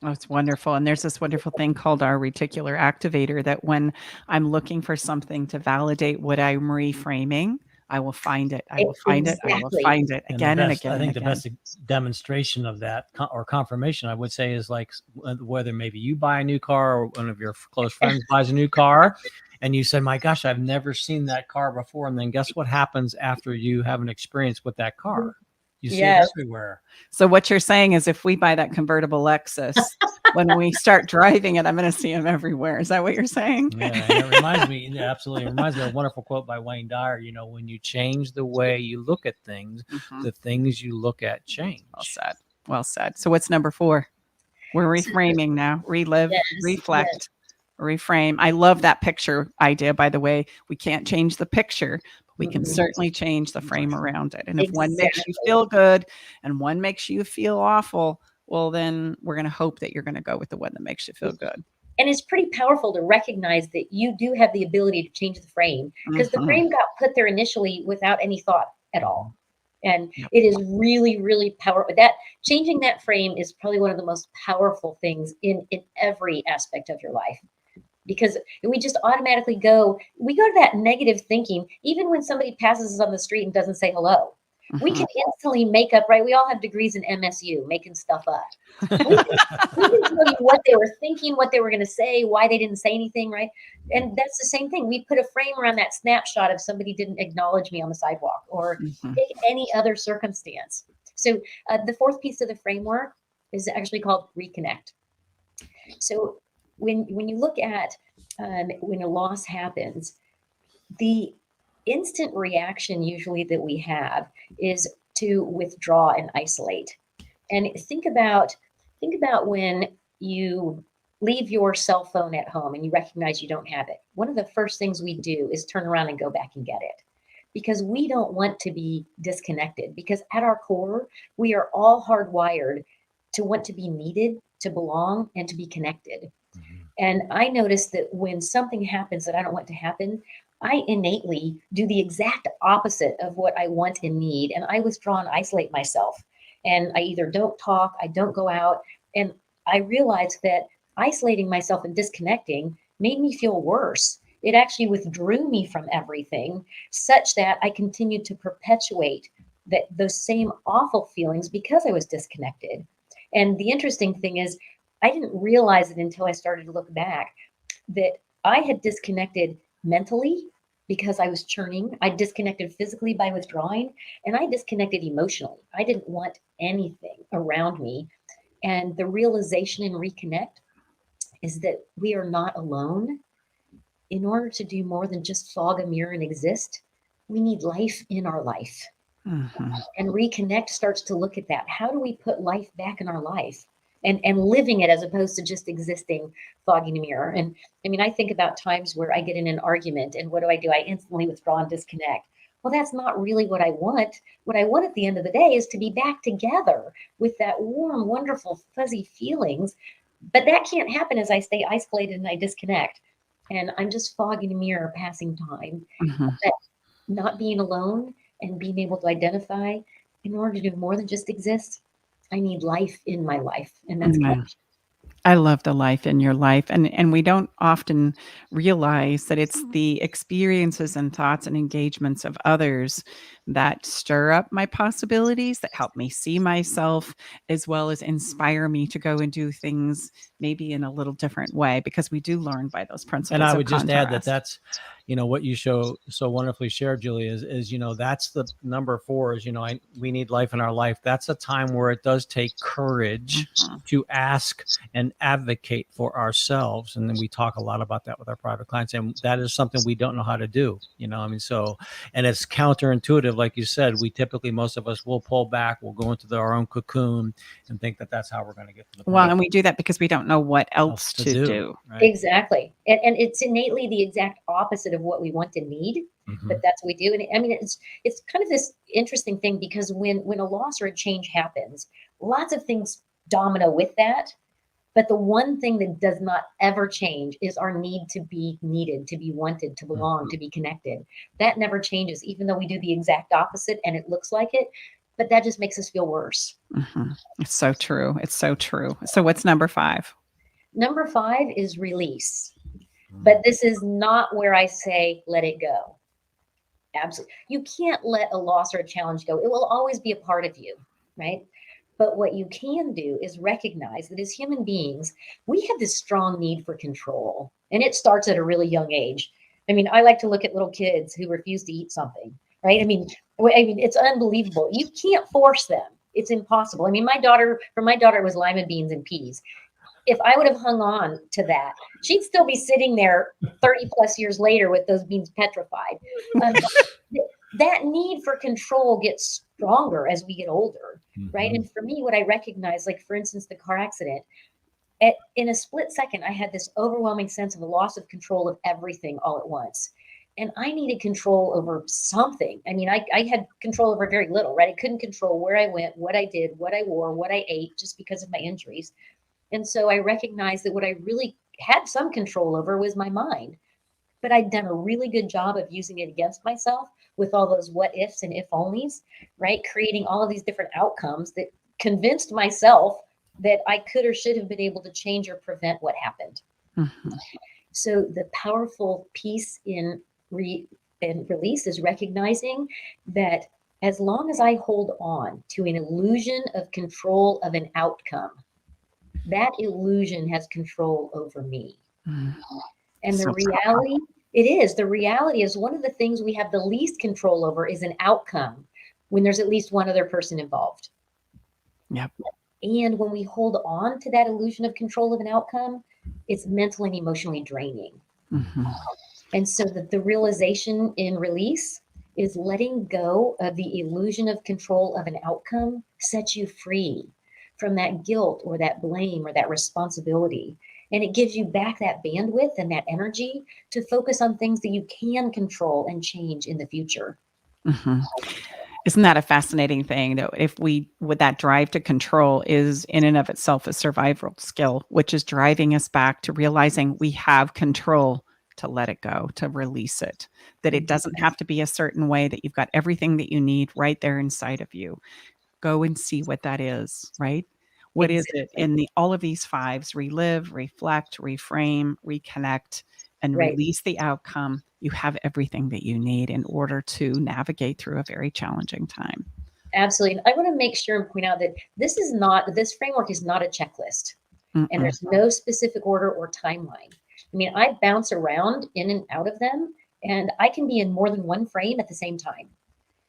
Oh, it's wonderful. And there's this wonderful thing called our reticular activator that when I'm looking for something to validate what I'm reframing, I will find it. I will find it. I will find it again and again.
I think the
again.
best demonstration of that or confirmation, I would say, is like whether maybe you buy a new car or one of your close friends buys a new car and you say, my gosh, I've never seen that car before. And then guess what happens after you have an experience with that car? You see it everywhere.
So what you're saying is if we buy that convertible Lexus, when we start driving it, I'm going to see them everywhere. Is that what you're saying?
Yeah, and it reminds me, absolutely. It reminds me of a wonderful quote by Wayne Dyer. You know, when you change the way you look at things, the things you look at change.
Well said. Well said. So what's number 4? We're reframing now. Relive, reflect, reframe. I love that picture idea, by the way. We can't change the picture. We can certainly change the frame around it. And if one makes you feel good and one makes you feel awful, well, then we're going to hope that you're going to go with the one that makes you feel good.
And it's pretty powerful to recognize that you do have the ability to change the frame, because the frame got put there initially without any thought at all. And it is really, really powerful. That changing that frame is probably one of the most powerful things in every aspect of your life. Because we just automatically go to that negative thinking, even when somebody passes us on the street and doesn't say hello. We can instantly make up, right? We all have degrees in MSU, making stuff up. We can tell you what they were thinking, what they were going to say, why they didn't say anything, right? And that's the same thing. We put a frame around that snapshot of somebody didn't acknowledge me on the sidewalk, or take any other circumstance. So the fourth piece of the framework is actually called Reconnect. So when you look at when a loss happens, the instant reaction usually that we have is to withdraw and isolate. And think about when you leave your cell phone at home and you recognize you don't have it. One of the first things we do is turn around and go back and get it, because we don't want to be disconnected, because at our core, we are all hardwired to want to be needed, to belong, and to be connected. And I noticed that when something happens that I don't want to happen, I innately do the exact opposite of what I want and need. And I withdraw and isolate myself. And I either don't talk, I don't go out. And I realized that isolating myself and disconnecting made me feel worse. It actually withdrew me from everything, such that I continued to perpetuate those same awful feelings because I was disconnected. And the interesting thing is, I didn't realize it until I started to look back that I had disconnected mentally because I was churning. I disconnected physically by withdrawing, and I disconnected emotionally. I didn't want anything around me. And the realization in Reconnect is that we are not alone. In order to do more than just fog a mirror and exist, we need life in our life. And Reconnect starts to look at that. How do we put life back in our life? And living it, as opposed to just existing, fogging a mirror. And I mean, I think about times where I get in an argument, and what do? I instantly withdraw and disconnect. Well, that's not really what I want. What I want at the end of the day is to be back together with that warm, wonderful, fuzzy feelings. But that can't happen as I stay isolated and I disconnect. And I'm just fogging a mirror, passing time. But not being alone and being able to identify, in order to do more than just exist, I need life in my life. And that's connection.
I love the life in your life. And we don't often realize that it's the experiences and thoughts and engagements of others that stir up my possibilities, that help me see myself, as well as inspire me to go and do things maybe in a little different way, because we do learn by those principles.
And I
of
would just add that
contrast.
that's, what you so wonderfully shared, Julia, is that's the number 4 is, we need life in our life. That's a time where it does take courage to ask and advocate for ourselves. And then we talk a lot about that with our private clients. And that is something we don't know how to do, so, and it's counterintuitive. Like you said, we typically, most of us will pull back, we'll go into our own cocoon and think that that's how we're going to get to the point.
Well, and we do that because we don't know what else to do.
Right?
Exactly. And it's innately the exact opposite of what we want and need, but that's what we do. And I mean, it's kind of this interesting thing, because when a loss or a change happens, lots of things domino with that. But the one thing that does not ever change is our need to be needed, to be wanted, to belong, to be connected. That never changes, even though we do the exact opposite and it looks like it. But that just makes us feel worse.
It's so true. It's so true. So what's number 5?
Number 5 is release. But this is not where I say, let it go. Absolutely. You can't let a loss or a challenge go. It will always be a part of you, right? But what you can do is recognize that as human beings, we have this strong need for control. And it starts at a really young age. I mean, I like to look at little kids who refuse to eat something, right? I mean, it's unbelievable. You can't force them. It's impossible. I mean, for my daughter, it was lima beans and peas. If I would have hung on to that, she'd still be sitting there 30 plus years later with those beans petrified. That need for control gets stronger as we get older, right? And for me, what I recognize, like for instance, the car accident, in a split second, I had this overwhelming sense of a loss of control of everything all at once. And I needed control over something. I mean, I had control over very little, right? I couldn't control where I went, what I did, what I wore, what I ate, just because of my injuries. And so I recognized that what I really had some control over was my mind. But I'd done a really good job of using it against myself with all those what ifs and if onlys, right? Creating all of these different outcomes that convinced myself that I could or should have been able to change or prevent what happened. So the powerful piece in release is recognizing that as long as I hold on to an illusion of control of an outcome, that illusion has control over me. And the reality is one of the things we have the least control over is an outcome when there's at least one other person involved.
Yep.
And when we hold on to that illusion of control of an outcome, it's mentally and emotionally draining. And so the realization in release is letting go of the illusion of control of an outcome sets you free from that guilt or that blame or that responsibility. And it gives you back that bandwidth and that energy to focus on things that you can control and change in the future.
Isn't that a fascinating thing, though? If with that drive to control is in and of itself a survival skill, which is driving us back to realizing we have control to let it go, to release it, that it doesn't have to be a certain way, that you've got everything that you need right there inside of you. Go and see what that is, right? What is it in all of these 5s? Relive, reflect, reframe, reconnect, and release the outcome. You have everything that you need in order to navigate through a very challenging time.
Absolutely. And I want to make sure and point out that this framework is not a checklist. And there's no specific order or timeline. I mean, I bounce around in and out of them, and I can be in more than one frame at the same time.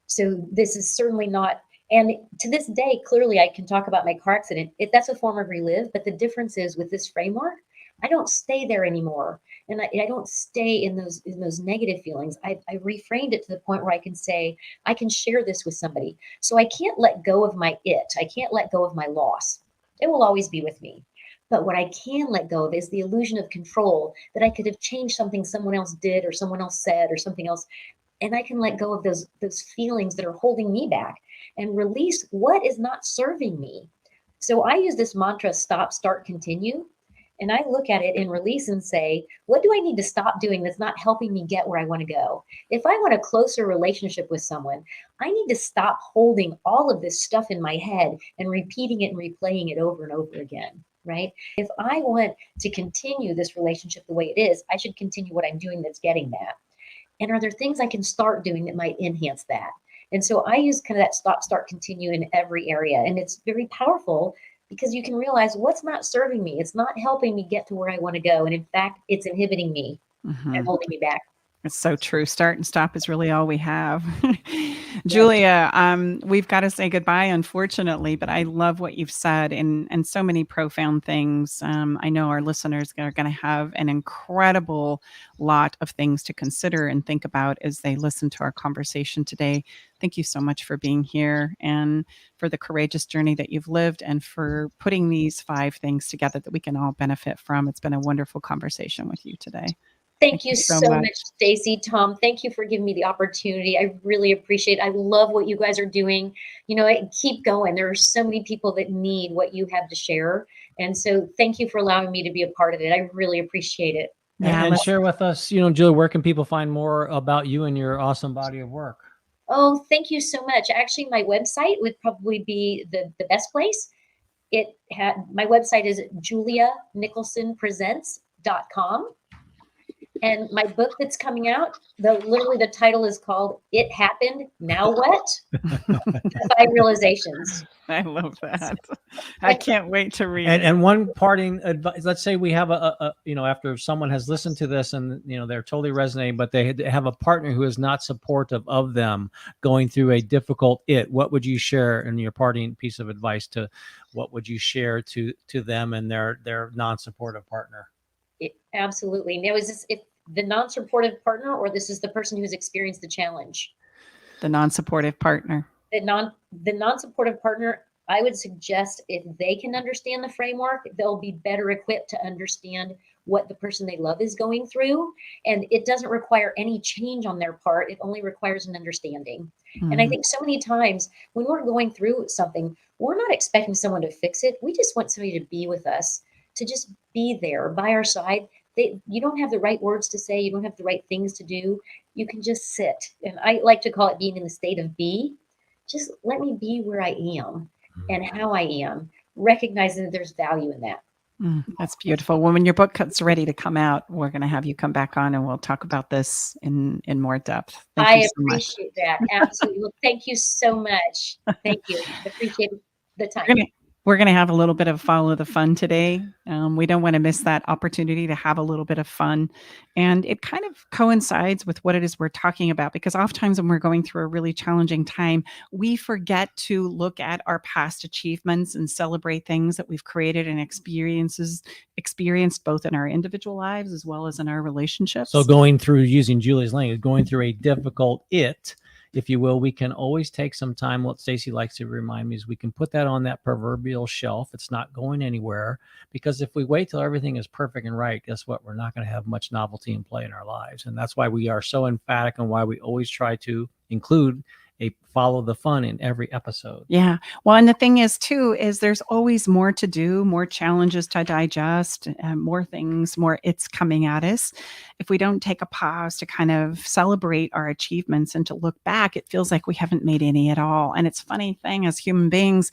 So this is certainly not. And to this day, clearly, I can talk about my car accident. That's a form of relive. But the difference is with this framework, I don't stay there anymore. And I don't stay in those negative feelings. I reframed it to the point where I can say, I can share this with somebody. So I can't let go of my it. I can't let go of my loss. It will always be with me. But what I can let go of is the illusion of control, that I could have changed something someone else did or someone else said or something else. And I can let go of those feelings that are holding me back and release what is not serving me. So I use this mantra, stop, start, continue. And I look at it in release and say, what do I need to stop doing that's not helping me get where I want to go? If I want a closer relationship with someone, I need to stop holding all of this stuff in my head and repeating it and replaying it over and over again, right? If I want to continue this relationship the way it is, I should continue what I'm doing that's getting that. And are there things I can start doing that might enhance that? And so I use kind of that stop, start, continue in every area. And it's very powerful because you can realize what's not serving me. It's not helping me get to where I want to go. And in fact, it's inhibiting me and holding me back.
It's so true. Start and stop is really all we have. Julia, we've got to say goodbye, unfortunately, but I love what you've said and so many profound things. I know our listeners are going to have an incredible lot of things to consider and think about as they listen to our conversation today. Thank you so much for being here and for the courageous journey that you've lived and for putting these 5 things together that we can all benefit from. It's been a wonderful conversation with you today.
Thank you so much, Stacey. Tom, thank you for giving me the opportunity. I really appreciate it. I love what you guys are doing. Keep going. There are so many people that need what you have to share. And so thank you for allowing me to be a part of it. I really appreciate it.
Yeah, and share with us, Julia, where can people find more about you and your awesome body of work?
Oh, thank you so much. Actually, my website would probably be the best place. My website is julianicholsonpresents.com. And my book that's coming out, the title is called It Happened, Now What? 5 Realizations.
I love that. I can't wait to read it.
And one parting advice, let's say we have after someone has listened to this and, they're totally resonating, but they have a partner who is not supportive of them going through a difficult what would you share in your parting piece of advice what would you share to them and their non-supportive partner?
Absolutely. Now, is this the non-supportive partner, or this is the person who's experienced the challenge?
The non-supportive partner.
The non-supportive partner, I would suggest if they can understand the framework, they'll be better equipped to understand what the person they love is going through. And it doesn't require any change on their part. It only requires an understanding. Mm-hmm. And I think so many times when we're going through something, we're not expecting someone to fix it. We just want somebody to be with us, to just be there by our side. You don't have the right words to say. You don't have the right things to do. You can just sit. And I like to call it being in the state of be. Just let me be where I am and how I am, recognizing that there's value in that.
That's beautiful. Well, when your book gets ready to come out, we're going to have you come back on and we'll talk about this in more depth.
Thank you so much. I appreciate that. Absolutely. Well, thank you so much. Thank you. Appreciate the time.
We're going to have a little bit of follow the fun today. We don't want to miss that opportunity to have a little bit of fun. And it kind of coincides with what it is we're talking about, because oftentimes when we're going through a really challenging time, we forget to look at our past achievements and celebrate things that we've created and experienced both in our individual lives as well as in our relationships.
So going through, using Julia's language, going through a difficult if you will, we can always take some time. What Stacey likes to remind me is we can put that on that proverbial shelf. It's not going anywhere, because if we wait till everything is perfect and right, guess what? We're not going to have much novelty and play in our lives. And that's why we are so emphatic and why we always try to include a follow the fun in every episode.
Yeah. Well, and the thing is too, is there's always more to do, more challenges to digest, more things, more it's coming at us. If we don't take a pause to kind of celebrate our achievements and to look back, it feels like we haven't made any at all. And it's a funny thing, as human beings,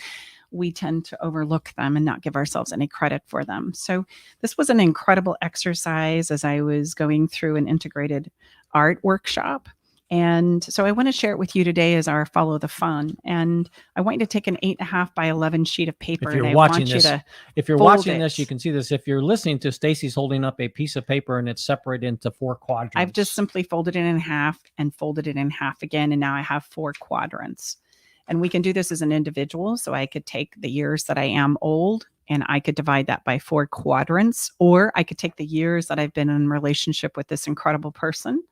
we tend to overlook them and not give ourselves any credit for them. So this was an incredible exercise as I was going through an integrated art workshop. And so I want to share it with you today as our follow the fun. And I want you to take an 8.5 by 11 sheet of paper.
If you're watching this, you can see this. If you're listening to Stacey's holding up a piece of paper and it's separated into 4 quadrants.
I've just simply folded it in half and folded it in half again. And now I have 4 quadrants. And we can do this as an individual. So I could take the years that I am old and I could divide that by 4 quadrants, or I could take the years that I've been in relationship with this incredible person,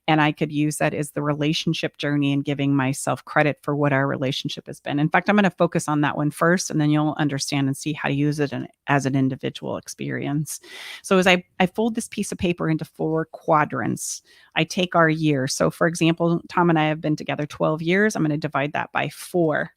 and I could use that as the relationship journey and giving myself credit for what our relationship has been. In fact, I'm going to focus on that one first, and then you'll understand and see how to use it as an individual experience. So as I fold this piece of paper into 4 quadrants, I take our year. So for example, Tom and I have been together 12 years. I'm going to divide that by 4.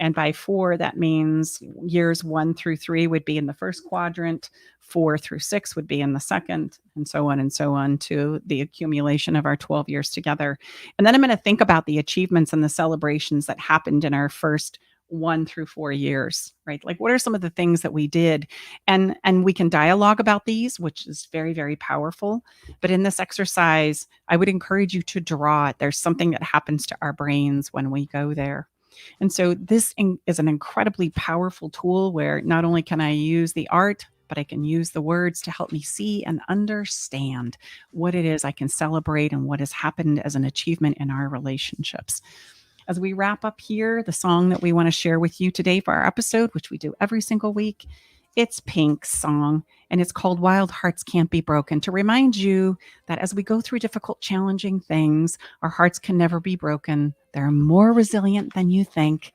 And by 4, that means years 1 through 3 would be in the first quadrant, 4 through 6 would be in the second, and so on to the accumulation of our 12 years together. And then I'm going to think about the achievements and the celebrations that happened in our first 1 through 4 years, right? Like, what are some of the things that we did? And we can dialogue about these, which is very, very powerful. But in this exercise, I would encourage you to draw it. There's something that happens to our brains when we go there. And so this is an incredibly powerful tool where not only can I use the art, but I can use the words to help me see and understand what it is I can celebrate and what has happened as an achievement in our relationships. As we wrap up here, the song that we want to share with you today for our episode, which we do every single week, it's Pink's song, and it's called Wild Hearts Can't Be Broken, to remind you that as we go through difficult, challenging things, our hearts can never be broken. They're more resilient than you think.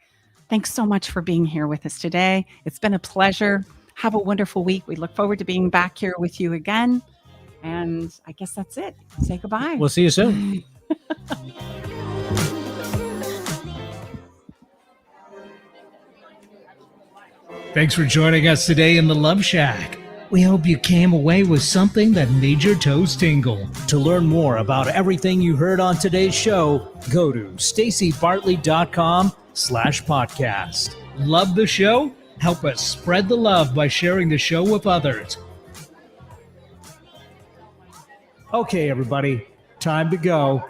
Thanks so much for being here with us today. It's been a pleasure. Have a wonderful week. We look forward to being back here with you again. And I guess that's it. Say goodbye.
We'll see you soon.
Thanks for joining us today in the Love Shack. We hope you came away with something that made your toes tingle.
To learn more about everything you heard on today's show, go to stacybartley.com/podcast.
Love the show? Help us spread the love by sharing the show with others.
Okay, everybody, time to go.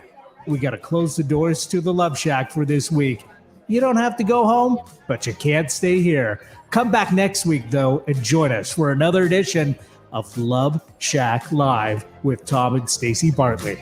We got to close the doors to the Love Shack for this week. You don't have to go home, but you can't stay here. Come back next week, though, and join us for another edition of Love Shack Live with Tom and Stacy Bartley.